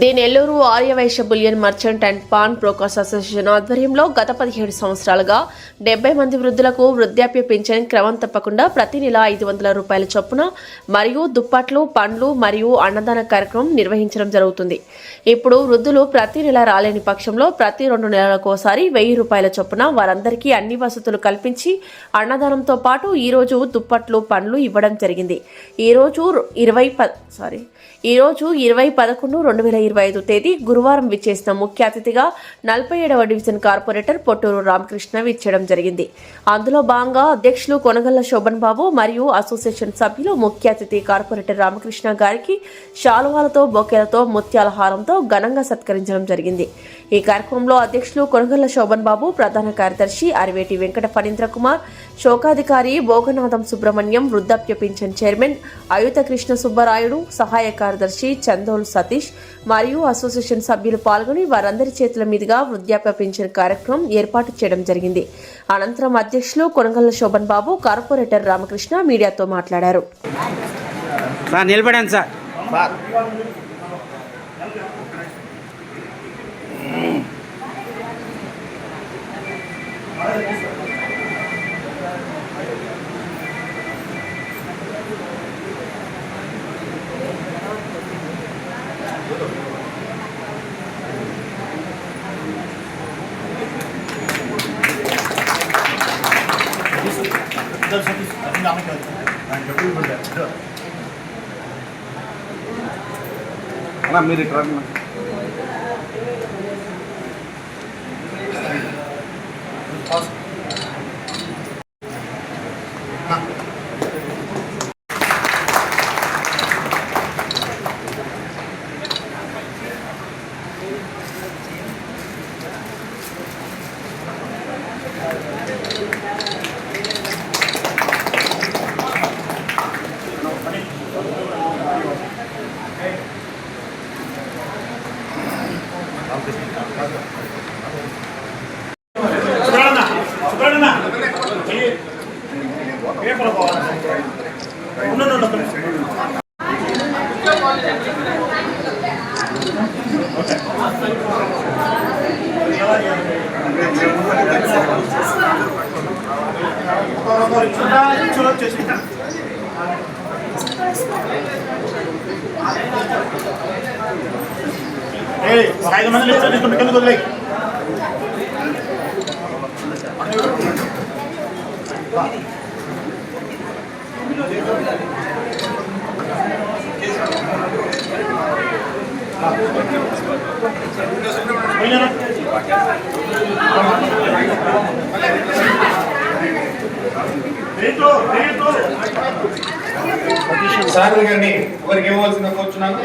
The Nellore Aryavysya bullion merchant and pawn brokers association ఆధ్వర్యంలో గత 17 సంవత్సరాలుగా 70 మంది వృద్ధులకు వృద్ధాప్య పింఛన్ క్రమం తప్పకుండా ప్రతి నెల 500 రూపాయల చొప్పున మరియు దుప్పట్లు, పండ్లు మరియు అన్నదాన కార్యక్రమం నిర్వహించడం జరుగుతుంది. ఇప్పుడు వృద్ధులు ప్రతి నెల రాలేని పక్షంలో ప్రతి 2 నెలలకోసారి 1000 రూపాయల చొప్పున వారందరికీ అన్ని వసతులు కల్పించి అన్నదానంతో పాటు ఈ రోజు దుప్పట్లు, పండ్లు ఇవ్వడం జరిగింది. ఈ రోజు 20/11/2025 తేదీ గురువారం విచ్చేసిన ముఖ్య అతిథిగా 47వ డివిజన్ కార్పొరేటర్ పొట్టూరు రామకృష్ణ విచ్చేయడం జరిగింది. అందులో భాగంగా అధ్యక్షులు కొనగళ్ల శోభన్ బాబు మరియు అసోసియేషన్ సభ్యులు ముఖ్య అతిథి కార్పొరేటర్ రామకృష్ణ గారికి శాలువాలతో, బొకేలతో, ముత్యాల హారంతో ఘనంగా సత్కరించడం జరిగింది. ఈ కార్యక్రమంలో అధ్యక్షులు కొనగళ్ల శోభన్ బాబు, ప్రధాన కార్యదర్శి అరివేటి వెంకట ఫణీంద్ర కుమార్, శోకాధికారి భోగనాథం సుబ్రహ్మణ్యం, వృద్ధాప్య పింఛన్ చైర్మన్ అయుత కృష్ణ సుబ్బరాయుడు, సహాయ కార్యదర్శి చందోలు సతీష్ మరియు అసోసియేషన్ సభ్యులు పాల్గొని వారందరి చేతుల మీదుగా వృద్ధాప్య పింఛన్ కార్యక్రమం ఏర్పాటు చేయడం జరిగింది. అనంతరం అధ్యక్షులు కొనగళ్ల శోభన్ బాబు, కార్పొరేటర్ రామకృష్ణ మీడియాతో మాట్లాడారు. మీరు ఇక్కడ ఐదు మంది కిందకు వదిలే సార్ గారిని ఒకరికి ఇవ్వాల్సిన కూర్చున్నాను.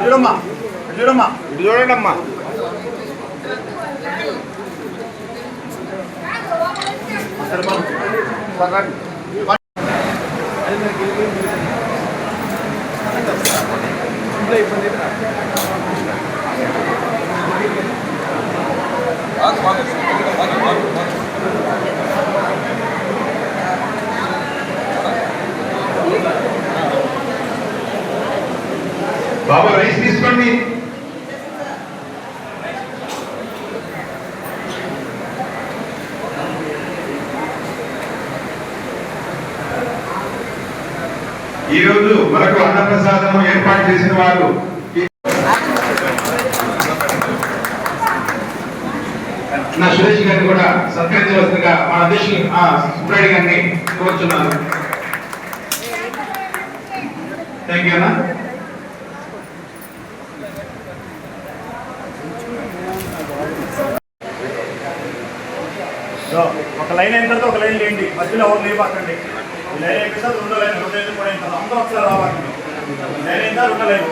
చూడమ్మా చూడమ్మా ఇది చూడండమ్మా. బాబా రైస్ తీసుకోండి. ఈరోజు మనకు అన్నప్రసాదం ఏర్పాటు చేసిన వారు నా సురేష్ గారిని కూడా సత్కరించవలసిందిగా మా అధ్యక్షులు సుబ్రాయుడు గారిని కోరుచున్నాను. థ్యాంక్ యూ అన్న. ఒక లైన్ అయిన తర్వాత ఒక లైన్ లేండి, మధ్యలో ఎవరు లేపాకండి. లైన్ అయిపోయిన తర్వాత 2 లైన్ 2 లైన్లు కూడా అయిన తర్వాత అందరూ ఒకసారి రావాలి. లైన్ అయిన తర్వాత 2 లైన్.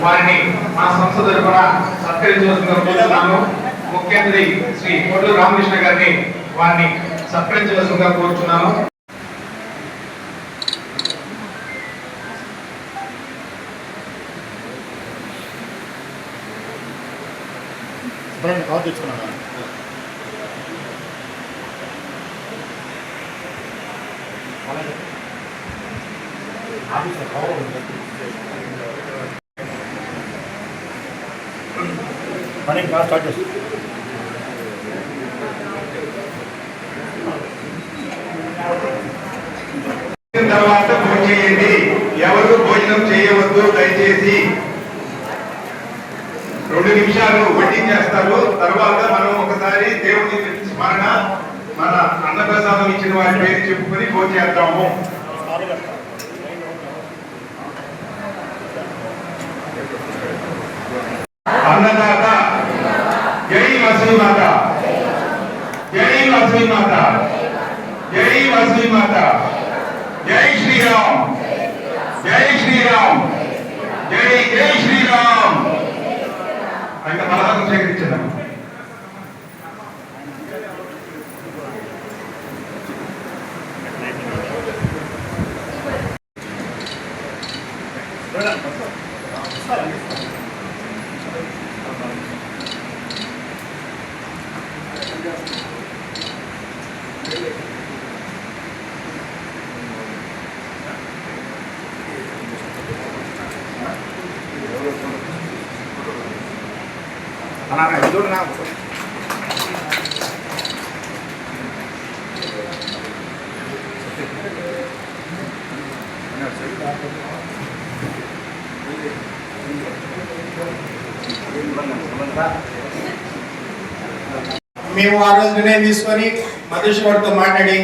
వారిని మా సంస్థ తరఫున సత్కరించవలసిందిగా కోరుతున్నాను. ముఖ్య అతిథి శ్రీ పొట్లూరు రామకృష్ణ గారిని వారిని సత్కరించవలసిందిగా కోరుతున్నాను. కాల్ తెచ్చుకున్నాను. పని క్లాస్ స్టార్ట్ చేసి తర్వాత భోజనం చేయండి. ఎవరు భోజనం చేయవద్దు. దయచేసి 2 నిమిషాలు వడ్డించేస్తారు. తర్వాత మనం ఒకసారి దేవుని స్మరణ, మన అన్నప్రసాదం ఇచ్చిన వారి పేరు చెప్పుకొని భోజనం చేద్దాము. అన్నదాత జై వసవి మాత, జై వసవి మాత, జై వసవి మాత, జై శ్రీరామ్, జై శ్రీరామ్, జై జై శ్రీరామ్. అయితే పలహారం సేకరించాం. మేము ఆ రోజు నిర్ణయం తీసుకొని మధుష్ గారితో మాట్లాడి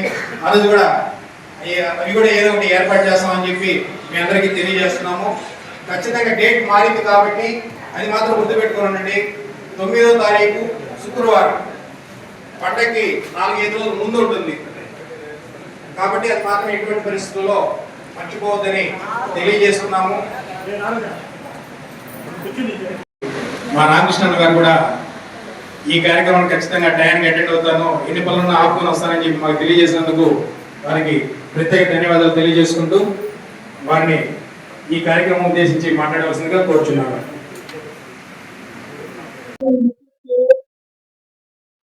ఆ రోజు కూడా అవి కూడా ఏదో ఒకటి ఏర్పాటు చేస్తామని చెప్పి మీ అందరికీ తెలియజేస్తున్నాము. ఖచ్చితంగా డేట్ మారింది కాబట్టి అది మాత్రం గుర్తుపెట్టుకోనండి. 9వ తారీఖు శుక్రవారం, పండగకి 4-5 రోజుల ముందు ఉంటుంది కాబట్టి అది మాత్రం ఎటువంటి పరిస్థితుల్లో మర్చిపోవద్దని తెలియజేస్తున్నాము. మా రామకృష్ణ గారు కూడా ఈ కార్యక్రమాన్ని ఖచ్చితంగా టైంకి అటెండ్ అవుతాను, ఎన్ని పనులను ఆపుకొని వస్తానని చెప్పి మాకు తెలియజేసినందుకు వారికి ప్రత్యేక ధన్యవాదాలు తెలియజేసుకుంటూ వారిని ఈ కార్యక్రమం ఉద్దేశించి మాట్లాడవలసిందిగా కోరుచున్నాను.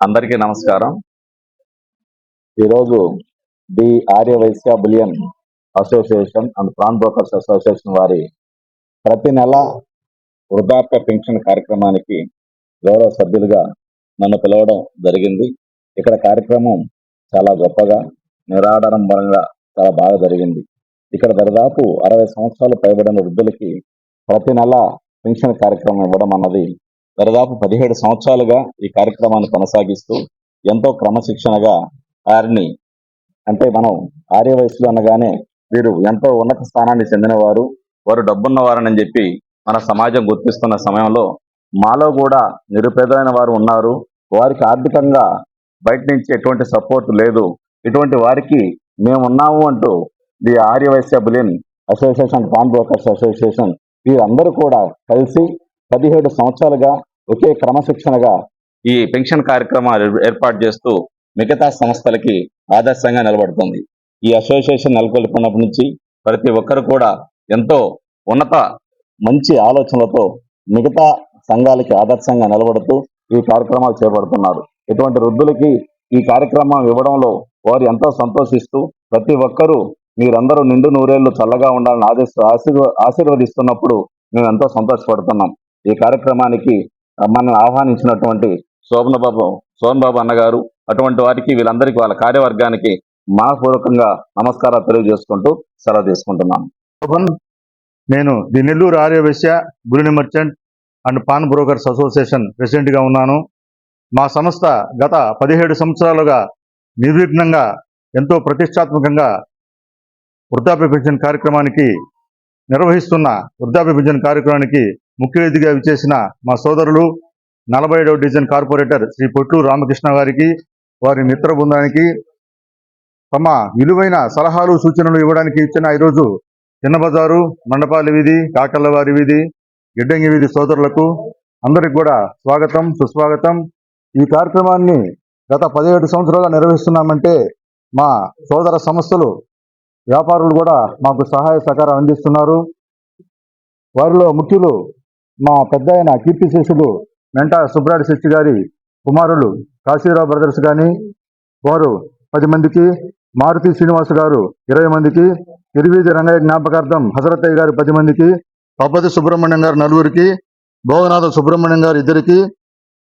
అందరికీ నమస్కారం. ఈరోజు the Aryavysya bullion association and pawn brokers association వారి ప్రతి నెల వృద్ధాప్య పెన్షన్ కార్యక్రమానికి గౌరవ సభ్యులుగా నన్ను పిలవడం జరిగింది. ఇక్కడ కార్యక్రమం చాలా గొప్పగా నిరాడంబరంగా చాలా బాగా జరిగింది. ఇక్కడ దాదాపు 60 సంవత్సరాలు పైబడిన వృద్ధులకి ప్రతి నెల పెన్షన్ కార్యక్రమం ఇవ్వడం అన్నది దాదాపు 17 సంవత్సరాలుగా ఈ కార్యక్రమాన్ని కొనసాగిస్తూ ఎంతో క్రమశిక్షణగా వారిని, అంటే మనం ఆర్య వయసులో అనగానే వీరు ఎంతో ఉన్నత స్థానాన్ని చెందినవారు, వారు డబ్బున్నవారని చెప్పి మన సమాజం గుర్తిస్తున్న సమయంలో మాలో కూడా నిరుపేదైన వారు ఉన్నారు. వారికి ఆర్థికంగా బయట నుంచి ఎటువంటి సపోర్ట్ లేదు. ఇటువంటి వారికి మేము ఉన్నాము అంటూ the Aryavysya bullion association, pawn brokers association వీరందరూ కూడా కలిసి 17 సంవత్సరాలుగా ఒకే క్రమశిక్షణగా ఈ పెన్షన్ కార్యక్రమాలు ఏర్పాటు చేస్తూ మిగతా సంస్థలకి ఆదర్శంగా నిలబడుతుంది. ఈ అసోసియేషన్ నెలకొల్పినప్పటి నుంచి ప్రతి ఒక్కరు కూడా ఎంతో ఉన్నత మంచి ఆలోచనలతో మిగతా సంఘాలకి ఆదర్శంగా నిలబడుతూ ఈ కార్యక్రమాలు చేపడుతున్నారు. ఇటువంటి వృద్ధులకి ఈ కార్యక్రమం ఇవ్వడంలో వారు ఎంతో సంతోషిస్తూ ప్రతి ఒక్కరూ మీరందరూ నిండు నూరేళ్లు చల్లగా ఉండాలని ఆశీర్వదిస్తున్నప్పుడు మేము ఎంతో సంతోషపడుతున్నాం. ఈ కార్యక్రమానికి మనం ఆహ్వానించినటువంటి శోభన్ బాబు అన్నగారు, అటువంటి వారికి వీళ్ళందరికీ వాళ్ళ కార్యవర్గానికి మనపూర్వకంగా నమస్కారాలు తెలియజేసుకుంటూ సెలవు తీసుకుంటున్నాను. నేను the Nellore Aryavysya bullion merchant and pawn brokers association ప్రెసిడెంట్గా ఉన్నాను. మా సంస్థ గత 17 సంవత్సరాలుగా నిర్విఘ్నంగా ఎంతో ప్రతిష్టాత్మకంగా వృద్ధాప్య పెన్షన్ కార్యక్రమానికి నిర్వహిస్తున్న వృద్ధాప్య పెన్షన్ కార్యక్రమానికి ముఖ్య అతిథిగా విచ్చేసిన మా సోదరులు 47వ డివిజన్ కార్పొరేటర్ శ్రీ పొట్లూరు రామకృష్ణ గారికి, వారి మిత్ర బృందానికి తమ విలువైన సలహాలు సూచనలు ఇవ్వడానికి ఇచ్చిన ఈరోజు చిన్న బజారు, మండపాల వీధి, కాకళ్ళవారి వీధి, గిడ్డంగి వీధి సోదరులకు అందరికి కూడా స్వాగతం, సుస్వాగతం. ఈ కార్యక్రమాన్ని గత 17 సంవత్సరాలుగా నిర్వహిస్తున్నామంటే మా సోదర సంస్థలు, వ్యాపారులు కూడా మాకు సహాయ సహకారం అందిస్తున్నారు. వారిలో ముఖ్యులు మా పెద్ద ఆయన కీర్తిశేషులు మెంటా సుబ్రాడి శెట్టి గారి కుమారులు కాశీరావు బ్రదర్స్ కానీ, వారు 10 మందికి, మారుతి శ్రీనివాస్ గారు 20 మందికి, తిరువీధి రంగయ్య జ్ఞాపకార్థం హజరతయ్య గారు 10 మందికి, పబ్బతి సుబ్రహ్మణ్యం గారు 4, భోగనాథ సుబ్రహ్మణ్యం గారు 2,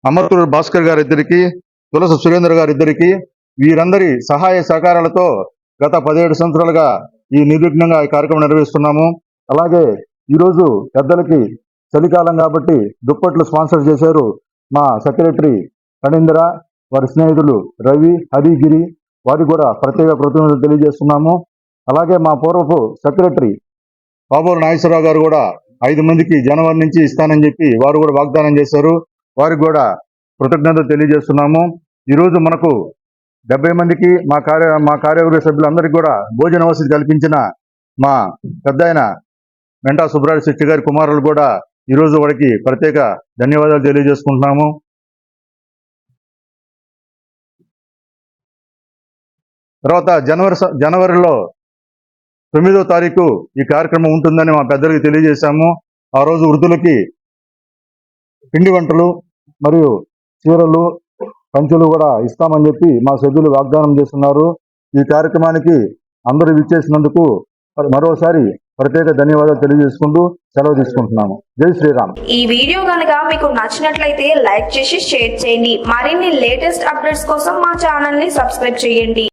అమర్తుడు భాస్కర్ గారు 2, తులస సురేంద్ర గారు 2, వీరందరి సహాయ సహకారాలతో గత 17 సంవత్సరాలుగా ఈ నిర్విఘ్నంగా ఈ కార్యక్రమం నిర్వహిస్తున్నాము. అలాగే ఈరోజు పెద్దలకి చలికాలం కాబట్టి దుప్పట్లు స్పాన్సర్ చేశారు మా సెక్రటరీ ఫణీంద్ర, వారి స్నేహితులు రవి, హరిగిరి, వారికి కూడా ప్రత్యేక కృతజ్ఞతలు తెలియజేస్తున్నాము. అలాగే మా పూర్వపు సెక్రటరీ బాబోలు నాగేశ్వరరావు గారు కూడా 5 మందికి జనవరి నుంచి ఇస్తానని చెప్పి వారు కూడా వాగ్దానం చేశారు. వారికి కూడా కృతజ్ఞతలు తెలియజేస్తున్నాము. ఈరోజు మనకు 70 మందికి మా కార్యవర్గ సభ్యులందరికీ కూడా భోజన వసతి కల్పించిన మా పెద్ద ఆయన మెంటా సుబ్రాడి శెట్టి గారి కుమారులు కూడా ఈరోజు వారికి ప్రత్యేక ధన్యవాదాలు తెలియజేసుకుంటున్నాము. తర్వాత జనవరిలో 9వ తారీఖు ఈ కార్యక్రమం ఉంటుందని మా పెద్దలకి తెలియజేశాము. ఆ రోజు వృద్ధులకి పిండి వంటలు మరియు చీరలు, పంచులు కూడా ఇస్తామని చెప్పి మా సభ్యులు వాగ్దానం చేస్తున్నారు. ఈ కార్యక్రమానికి అందరూ విచ్చేసినందుకు మరోసారి ప్రత్యేక ధన్యవాదాలు తెలియజేసుకుంటూ సెలవు తీసుకుంటున్నాము. జై శ్రీరామ్. ఈ వీడియో కనుక మీకు నచ్చినట్లయితే లైక్ చేసి షేర్ చేయండి. మరిన్ని లేటెస్ట్ అప్డేట్స్ కోసం మా ఛానల్ ని సబ్స్క్రైబ్ చేయండి.